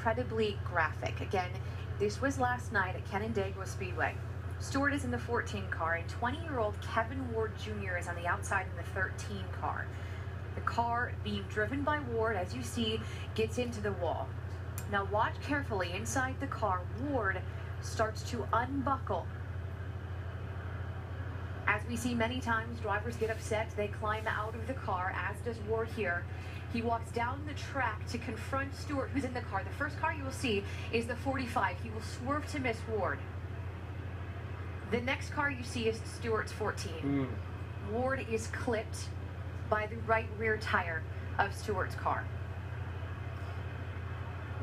incredibly graphic. Again, this was last night at Canandaigua Speedway. Stewart is in the 14 car, and 20-year-old Kevin Ward Jr. is on the outside in the 13 car. The car being driven by Ward, as you see, gets into the wall. Now watch carefully. Inside the car, Ward starts to unbuckle. As we see many times, drivers get upset. They climb out of the car, as does Ward here. He walks down the track to confront Stewart, who's in the car. The first car you will see is the 45. He will swerve to miss Ward. The next car you see is Stewart's 14. Ward is clipped by the right rear tire of Stewart's car.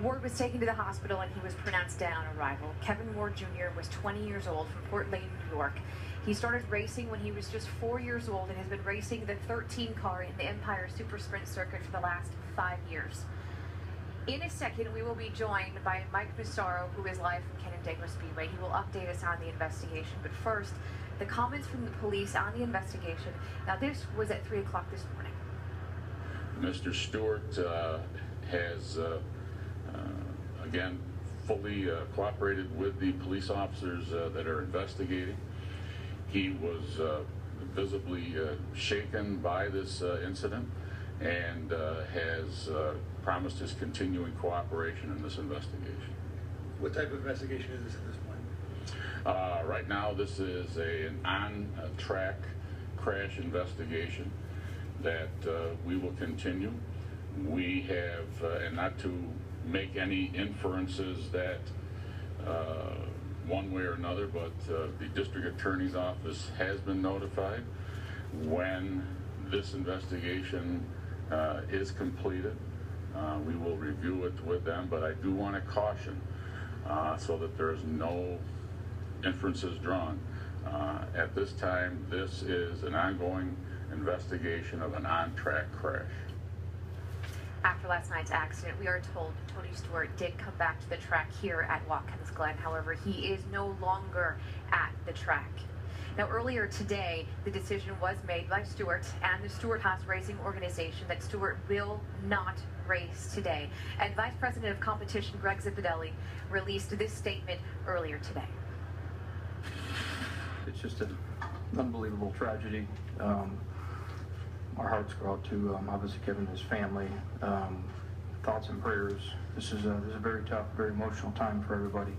Ward was taken to the hospital and he was pronounced dead on arrival. Kevin Ward Jr. was 20 years old from Fort Layton, New York. He started racing when he was just 4 years old and has been racing the 13 car in the Empire Super Sprint circuit for the last 5 years. In a second, we will be joined by Mike Massaro, who is live from Canandaigua Speedway. He will update us on the investigation. But first, the comments from the police on the investigation. Now, this was at 3 o'clock this morning. Mr. Stewart has again, fully cooperated with the police officers that are investigating. He was visibly shaken by this incident and has promised his continuing cooperation in this investigation. What type of investigation is this at this point? Right now, this is an on-track crash investigation that we will continue. We have, and not to make any inferences that one way or another, but the district attorney's office has been notified. When this investigation is completed, we will review it with them, but I do want to caution so that there's no inferences drawn. At this time, this is an ongoing investigation of an on-track crash. After last night's accident, we are told Tony Stewart did come back to the track here at Watkins Glen. However, he is no longer at the track. Now, earlier today, the decision was made by Stewart and the Stewart Haas Racing Organization that Stewart will not race today. And Vice President of Competition Greg Zipadelli released this statement earlier today. It's just an unbelievable tragedy. Our hearts go out to obviously Kevin and his family. Thoughts and prayers. This is a very tough, very emotional time for everybody.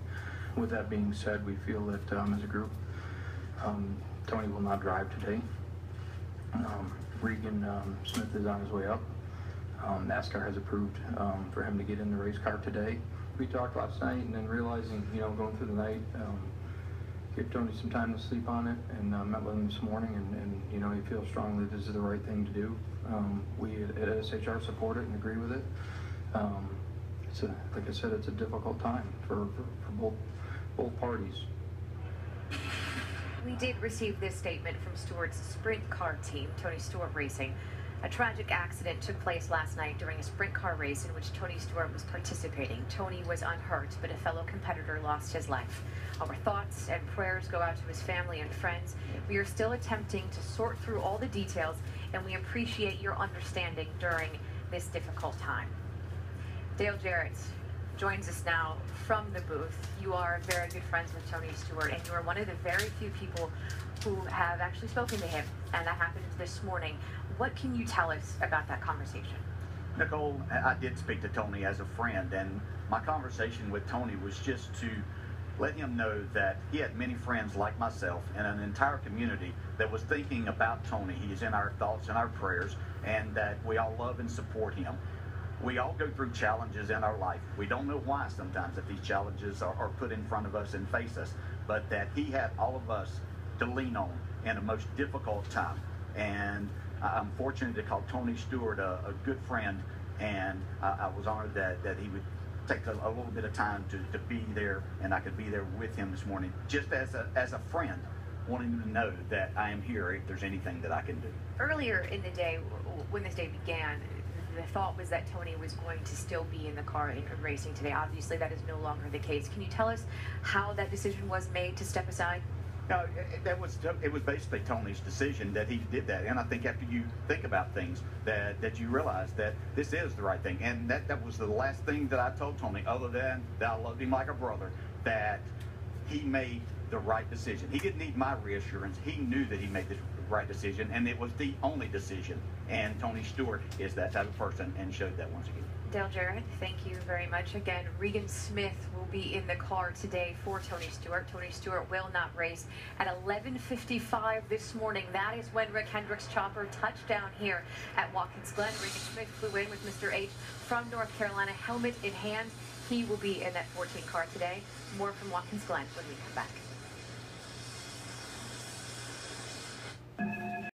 With that being said, we feel that as a group, Tony will not drive today. Regan Smith is on his way up. NASCAR has approved for him to get in the race car today. We talked last night, and then realizing, going through the night, give Tony some time to sleep on it, and met with him this morning, and he feels strongly this is the right thing to do. We at SHR support it and agree with it. Like I said, it's a difficult time for both parties. We did receive this statement from Stewart's sprint car team, Tony Stewart Racing. A tragic accident took place last night during a sprint car race in which Tony Stewart was participating. Tony was unhurt, but a fellow competitor lost his life. Our thoughts and prayers go out to his family and friends. We are still attempting to sort through all the details, and we appreciate your understanding during this difficult time. Dale Jarrett joins us now from the booth. You are very good friends with Tony Stewart, and you are one of the very few people who have actually spoken to him, and that happened this morning. What can you tell us about that conversation? Nicole, I did speak to Tony as a friend, and my conversation with Tony was just to let him know that he had many friends like myself and an entire community that was thinking about Tony. He is in our thoughts and our prayers, and that we all love and support him. We all go through challenges in our life. We don't know why sometimes that these challenges are put in front of us and face us, but that he had all of us to lean on in a most difficult time. And I'm fortunate to call Tony Stewart a good friend, and I was honored that he would take a little bit of time to be there, and I could be there with him this morning, just as a friend, wanting him to know that I am here if there's anything that I can do. Earlier in the day, when this day began, the thought was that Tony was going to still be in the car and racing today. Obviously, that is no longer the case. Can you tell us how that decision was made to step aside? No, it was basically Tony's decision that he did that, and I think after you think about things, that you realize that this is the right thing, and that was the last thing that I told Tony, other than that I loved him like a brother, that he made the right decision. He didn't need my reassurance. He knew that he made the right decision, and it was the only decision. And Tony Stewart is that type of person, and showed that once again. Dale Jarrett, thank you very much. Again, Regan Smith will be in the car today for Tony Stewart. Tony Stewart will not race at 11:55 this morning. That is when Rick Hendrick's chopper touched down here at Watkins Glen. Regan Smith flew in with Mr. H from North Carolina, helmet in hand. He will be in that 14 car today. More from Watkins Glen when we come back.